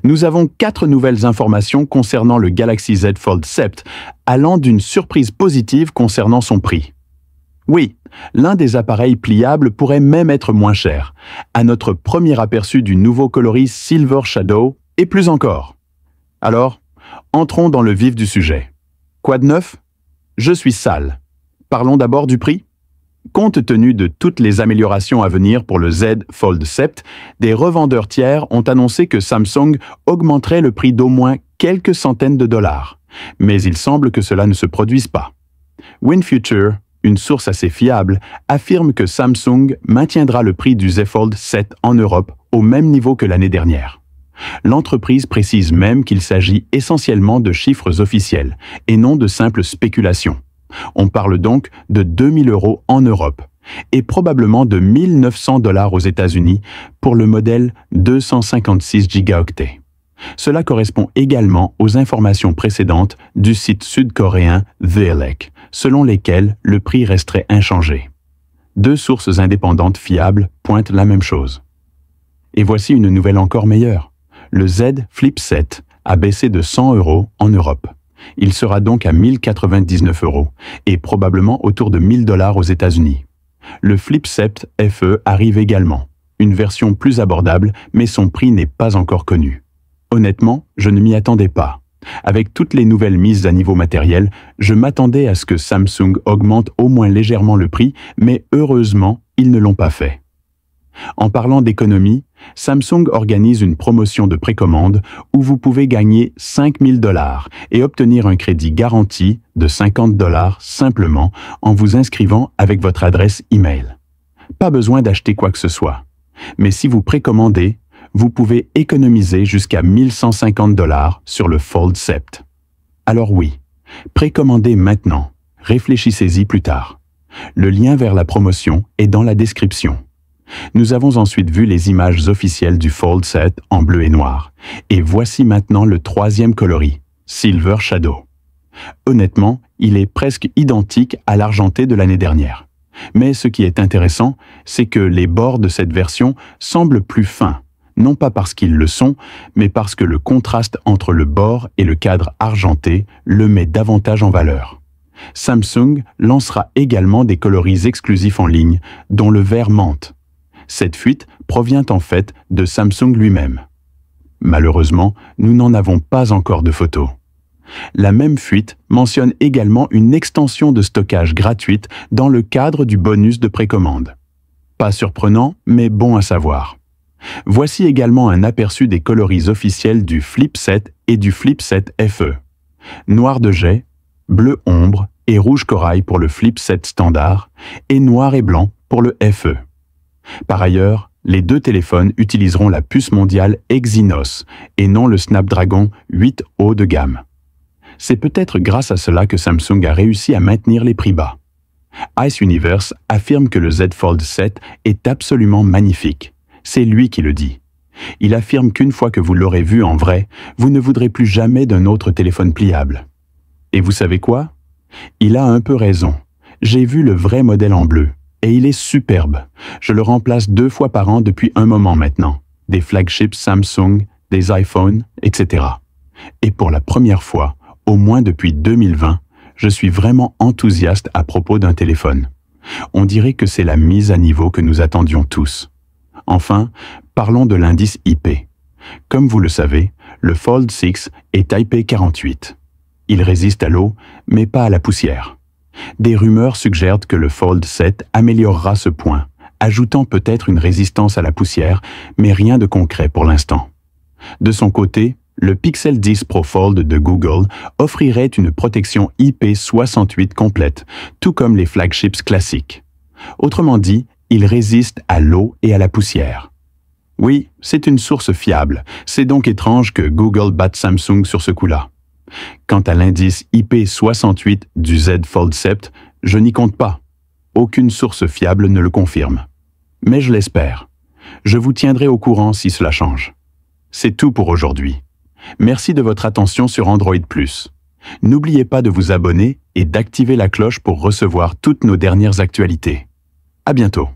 Nous avons 4 nouvelles informations concernant le Galaxy Z Fold 7, allant d'une surprise positive concernant son prix. Oui, l'un des appareils pliables pourrait même être moins cher, à notre premier aperçu du nouveau coloris Silver Shadow, et plus encore. Alors, entrons dans le vif du sujet. Quoi de neuf? Je suis sale. Parlons d'abord du prix. Compte tenu de toutes les améliorations à venir pour le Z Fold 7, des revendeurs tiers ont annoncé que Samsung augmenterait le prix d'au moins quelques centaines de dollars. Mais il semble que cela ne se produise pas. WinFuture, une source assez fiable, affirme que Samsung maintiendra le prix du Z Fold 7 en Europe au même niveau que l'année dernière. L'entreprise précise même qu'il s'agit essentiellement de chiffres officiels et non de simples spéculations. On parle donc de 2 000 € en Europe et probablement de 1 900 $ aux États-Unis pour le modèle 256 gigaoctets. Cela correspond également aux informations précédentes du site sud-coréen The Elec, selon lesquelles le prix resterait inchangé. 2 sources indépendantes fiables pointent la même chose. Et voici une nouvelle encore meilleure. Le Z Flip 7 a baissé de 100 € en Europe. Il sera donc à 1 099 € et probablement autour de 1 000 $ aux États-Unis. Le Flip 7 FE arrive également, une version plus abordable, mais son prix n'est pas encore connu. Honnêtement, je ne m'y attendais pas. Avec toutes les nouvelles mises à niveau matériel, je m'attendais à ce que Samsung augmente au moins légèrement le prix, mais heureusement, ils ne l'ont pas fait. En parlant d'économie, Samsung organise une promotion de précommande où vous pouvez gagner 5 000 $ et obtenir un crédit garanti de 50 $ simplement en vous inscrivant avec votre adresse e-mail. Pas besoin d'acheter quoi que ce soit. Mais si vous précommandez, vous pouvez économiser jusqu'à 1 150 $ sur le Fold 7. Alors oui, précommandez maintenant. Réfléchissez-y plus tard. Le lien vers la promotion est dans la description. Nous avons ensuite vu les images officielles du Fold 7 en bleu et noir. Et voici maintenant le 3e coloris, Silver Shadow. Honnêtement, il est presque identique à l'argenté de l'année dernière. Mais ce qui est intéressant, c'est que les bords de cette version semblent plus fins, non pas parce qu'ils le sont, mais parce que le contraste entre le bord et le cadre argenté le met davantage en valeur. Samsung lancera également des coloris exclusifs en ligne, dont le vert menthe. Cette fuite provient en fait de Samsung lui-même. Malheureusement, nous n'en avons pas encore de photos. La même fuite mentionne également une extension de stockage gratuite dans le cadre du bonus de précommande. Pas surprenant, mais bon à savoir. Voici également un aperçu des coloris officiels du Flip 7 et du Flip 7 FE. Noir de jet, bleu ombre et rouge corail pour le Flip 7 standard et noir et blanc pour le FE. Par ailleurs, les 2 téléphones utiliseront la puce mondiale Exynos et non le Snapdragon 8 haut de gamme. C'est peut-être grâce à cela que Samsung a réussi à maintenir les prix bas. Ice Universe affirme que le Z Fold 7 est absolument magnifique. C'est lui qui le dit. Il affirme qu'une fois que vous l'aurez vu en vrai, vous ne voudrez plus jamais d'un autre téléphone pliable. Et vous savez quoi? Il a un peu raison. J'ai vu le vrai modèle en bleu. Et il est superbe. Je le remplace 2 fois par an depuis un moment maintenant. Des flagships Samsung, des iPhones, etc. Et pour la première fois, au moins depuis 2020, je suis vraiment enthousiaste à propos d'un téléphone. On dirait que c'est la mise à niveau que nous attendions tous. Enfin, parlons de l'indice IP. Comme vous le savez, le Fold 6 est IP48. Il résiste à l'eau, mais pas à la poussière. Des rumeurs suggèrent que le Fold 7 améliorera ce point, ajoutant peut-être une résistance à la poussière, mais rien de concret pour l'instant. De son côté, le Pixel 10 Pro Fold de Google offrirait une protection IP68 complète, tout comme les flagships classiques. Autrement dit, il résiste à l'eau et à la poussière. Oui, c'est une source fiable, c'est donc étrange que Google batte Samsung sur ce coup-là. Quant à l'indice IP68 du Z Fold 7, je n'y compte pas. Aucune source fiable ne le confirme. Mais je l'espère. Je vous tiendrai au courant si cela change. C'est tout pour aujourd'hui. Merci de votre attention sur Android+. N'oubliez pas de vous abonner et d'activer la cloche pour recevoir toutes nos dernières actualités. À bientôt.